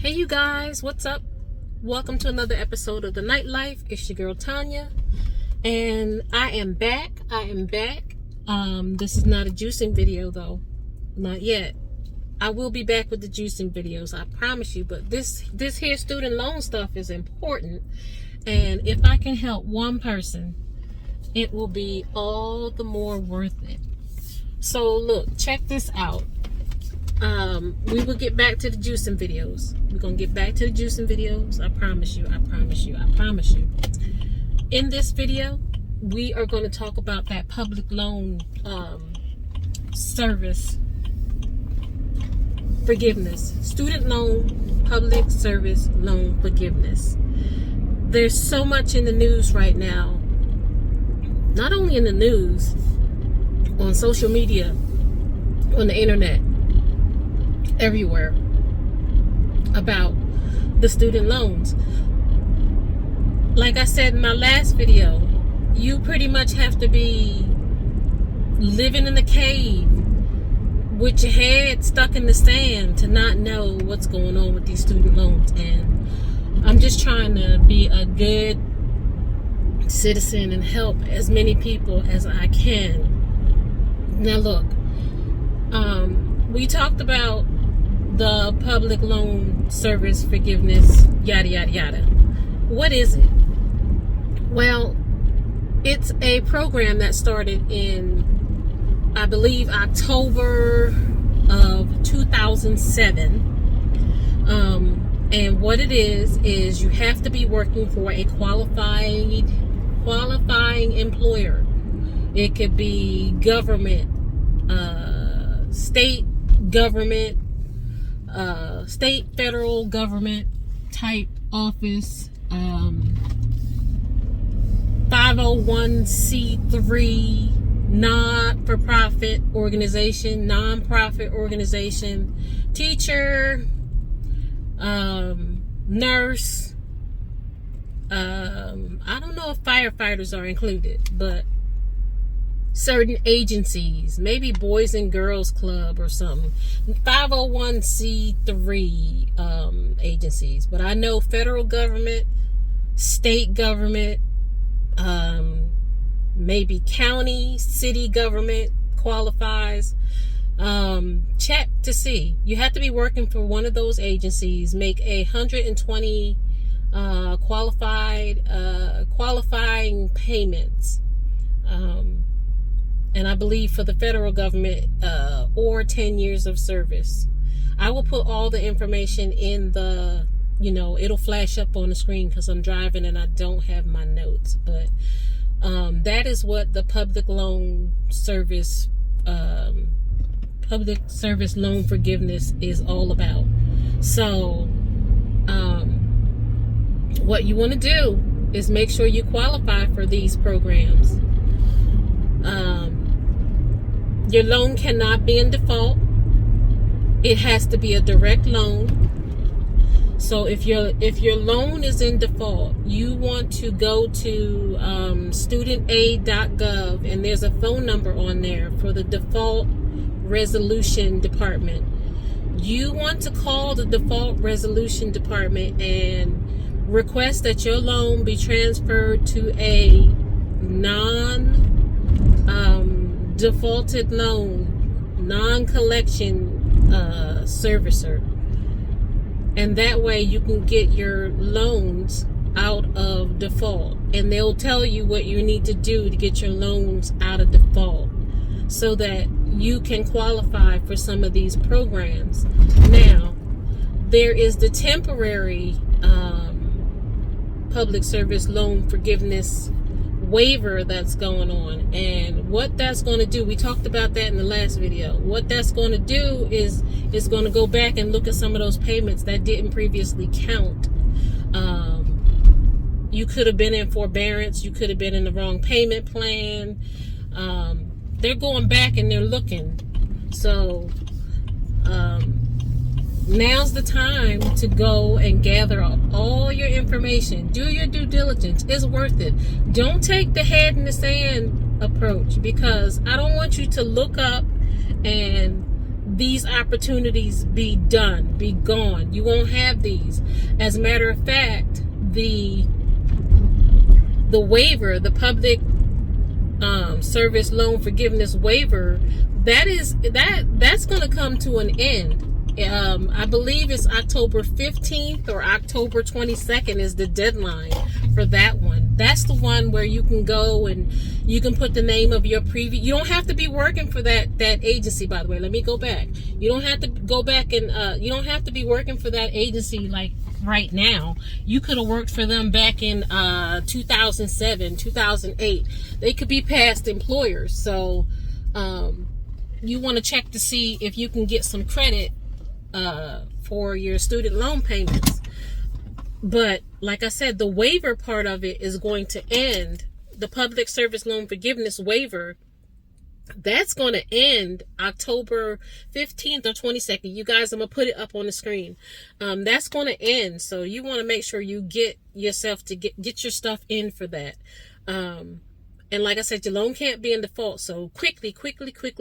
Hey you guys, what's up? Welcome to another episode of The Nightlife. It's your girl Tanya, and I am back. This is not a juicing video though, not yet. I will be back with the juicing videos, I promise you, but this here student loan stuff is important, and if I can help one person, it will be all the more worth it. So look, check this out. We will get back to the juicing videos. We're going to get back to the juicing videos. I promise you. In this video, we are going to talk about that public loan service forgiveness. Student loan, public service loan forgiveness. There's so much in the news right now. Not only in the news, on social media, on the internet, everywhere, about the student loans. Like I said in my last video, you pretty much have to be living in a cave with your head stuck in the sand to not know what's going on with these student loans. And I'm just trying to be a good citizen and help as many people as I can. Now look, we talked about the public loan service forgiveness, yada yada yada. What is it? Well, it's a program that started in, I believe, October of 2007. And what it is you have to be working for a qualifying employer. It could be government, state government, state, federal government type office, 501c3 non-profit organization, teacher, nurse, I don't know if firefighters are included, but certain agencies, maybe Boys and Girls Club or something, 501c3 agencies. But I know federal government, state government, maybe county, city government qualifies. Check to see. You have to be working for one of those agencies, make 120 qualifying payments. And I believe for the federal government, or 10 years of service. I will put all the information in the, it'll flash up on the screen because I'm driving and I don't have my notes. But that is what the public service loan forgiveness is all about. So, what you want to do is make sure you qualify for these programs. Your loan cannot be in default. It has to be a direct loan. So if your loan is in default, you want to go to Studentaid.gov, and there's a phone number on there for the default resolution department. You want to call the default resolution department and request that your loan be transferred to a defaulted loan, non-collection servicer, and that way you can get your loans out of default, and they'll tell you what you need to do to get your loans out of default so that you can qualify for some of these programs. Now, there is the temporary public service loan forgiveness waiver that's going on, and what that's going to do, we talked about that in the last video. What that's going to do is going to go back and look at some of those payments that didn't previously count. You could have been in forbearance, you could have been in the wrong payment plan. They're going back and they're looking. So now's the time to go and gather all your information. Do your due diligence. It's worth it. Don't take the head in the sand approach, because I don't want you to look up and these opportunities be done, be gone. You won't have these. As a matter of fact, the waiver, the public service loan forgiveness waiver, that's going to come to an end. I believe it's October 15th or October 22nd is the deadline for that one. That's the one where you can go and you can put the name of your previous. You don't have to be working for that agency, by the way. Let me go back. You don't have to go back and you don't have to be working for that agency like right now. You could have worked for them back in 2007, 2008. They could be past employers. So you want to check to see if you can get some credit for your student loan payments. But like I said, the waiver part of it is going to end. The public service loan forgiveness waiver, that's going to end October 15th or 22nd. You guys, I'm going to put it up on the screen. That's going to end. So you want to make sure you get yourself to get your stuff in for that. And like I said, your loan can't be in default. So quickly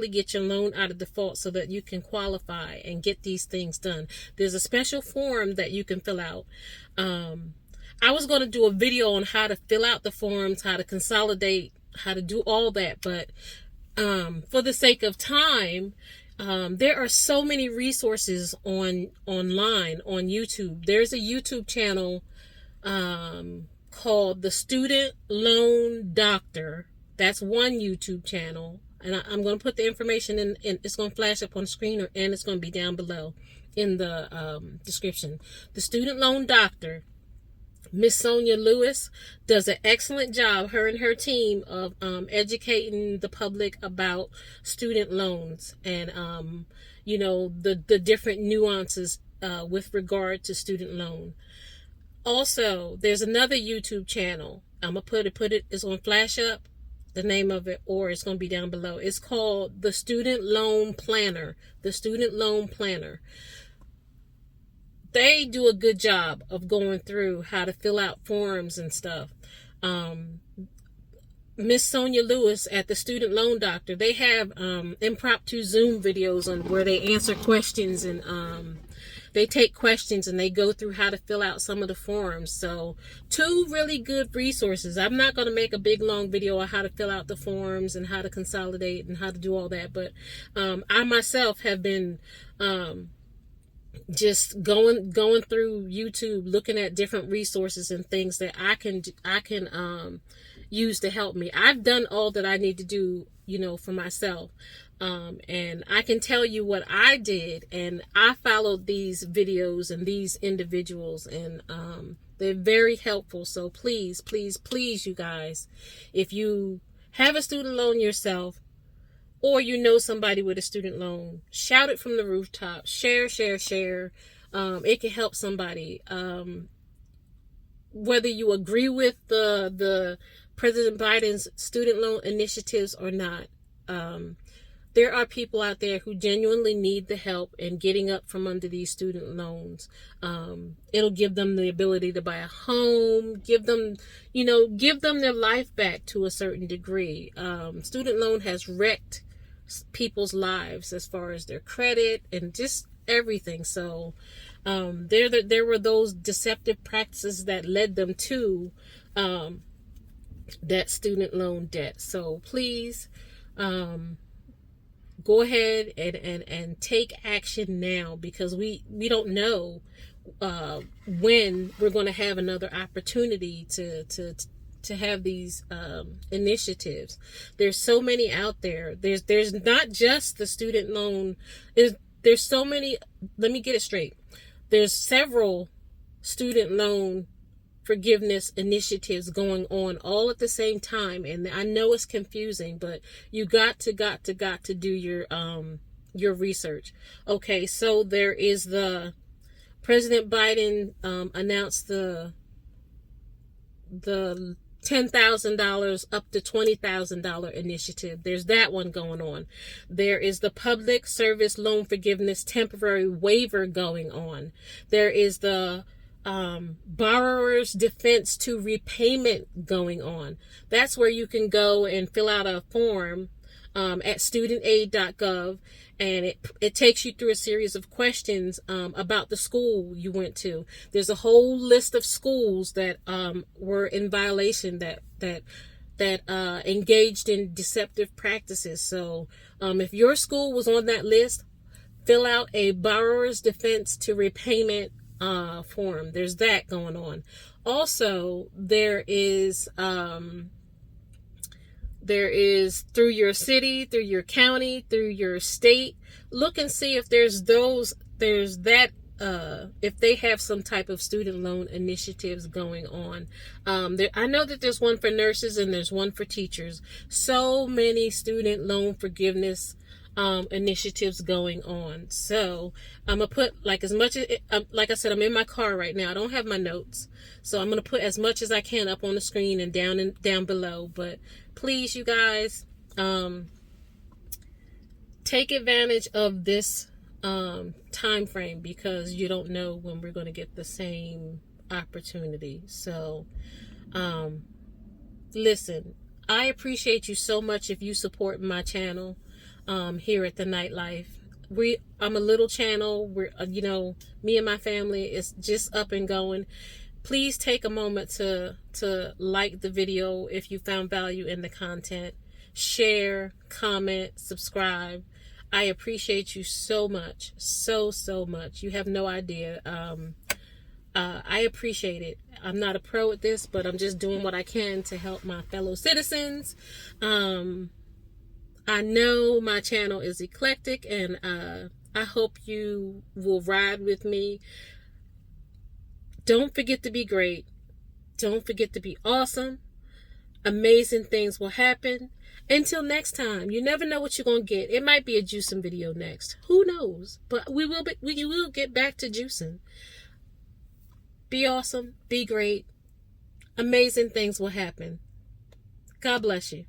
get your loan out of default so that you can qualify and get these things done. There's a special form that you can fill out. I was going to do a video on how to fill out the forms, how to consolidate, how to do all that. But for the sake of time, there are so many resources online on YouTube. There's a YouTube channel called the Student Loan Doctor. That's one YouTube channel, and I'm going to put the information in. It's going to flash up on the screen, and it's going to be down below in the description. The Student Loan Doctor, Miss Sonia Lewis, does an excellent job, her and her team, of educating the public about student loans and you know, the different nuances with regard to student loan. Also, there's another YouTube channel. I'm going to put it, it's going to flash up the name of it, or it's going to be down below. It's called the Student Loan Planner. The Student Loan Planner. They do a good job of going through how to fill out forms and stuff. Miss Sonia Lewis at the Student Loan Doctor, they have impromptu Zoom videos on where they answer questions and they take questions and they go through how to fill out some of the forms. So 2 really good resources. I'm not going to make a big long video on how to fill out the forms and how to consolidate and how to do all that. But I myself have been just going through YouTube, looking at different resources and things that I can use to help me. I've done all that I need to do, you know, for myself. And I can tell you what I did, and I followed these videos and these individuals, and they're very helpful. So please, you guys, if you have a student loan yourself, or you know somebody with a student loan, shout it from the rooftop. Share. It can help somebody. Whether you agree with the President Biden's student loan initiatives or not, there are people out there who genuinely need the help in getting up from under these student loans. It'll give them the ability to buy a home, give them their life back to a certain degree. Student loan has wrecked people's lives as far as their credit and just everything. So there were those deceptive practices that led them to that student loan debt. So please, go ahead and take action now, because we don't know when we're going to have another opportunity to have these initiatives. There's so many out there. There's not just the student loan. There's so many. Let me get it straight. There's several student loan forgiveness initiatives going on all at the same time, and I know it's confusing, but you got to do your research. Okay, so there is the President Biden announced the $10,000 up to $20,000 initiative. There's that one going on. There is the public service loan forgiveness temporary waiver going on. There is the borrower's defense to repayment going on. That's where you can go and fill out a form at Studentaid.gov, and it takes you through a series of questions about the school you went to. There's a whole list of schools that were in violation, that engaged in deceptive practices. So if your school was on that list, fill out a borrower's defense to repayment form. There's that going on. Also, there is through your city, through your county, through your state, look and see if if they have some type of student loan initiatives going on. I know that there's one for nurses and there's one for teachers. So many student loan forgiveness initiatives going on. So I'm gonna put like as much as like I said, I'm in my car right now. I don't have my notes, so I'm gonna put as much as I can up on the screen and down below. But please, you guys, take advantage of this time frame, because you don't know when we're going to get the same opportunity. So listen, I appreciate you so much if you support my channel here at the Nightlife. I'm a little channel. We're me and my family is just up and going. Please take a moment to like the video if you found value in the content. Share, comment, subscribe. I appreciate you so much. So much. You have no idea. I appreciate it. I'm not a pro at this, but I'm just doing what I can to help my fellow citizens. I know my channel is eclectic, and I hope you will ride with me. Don't forget to be great. Don't forget to be awesome. Amazing things will happen. Until next time, you never know what you're going to get. It might be a juicing video next. Who knows? But we will get back to juicing. Be awesome. Be great. Amazing things will happen. God bless you.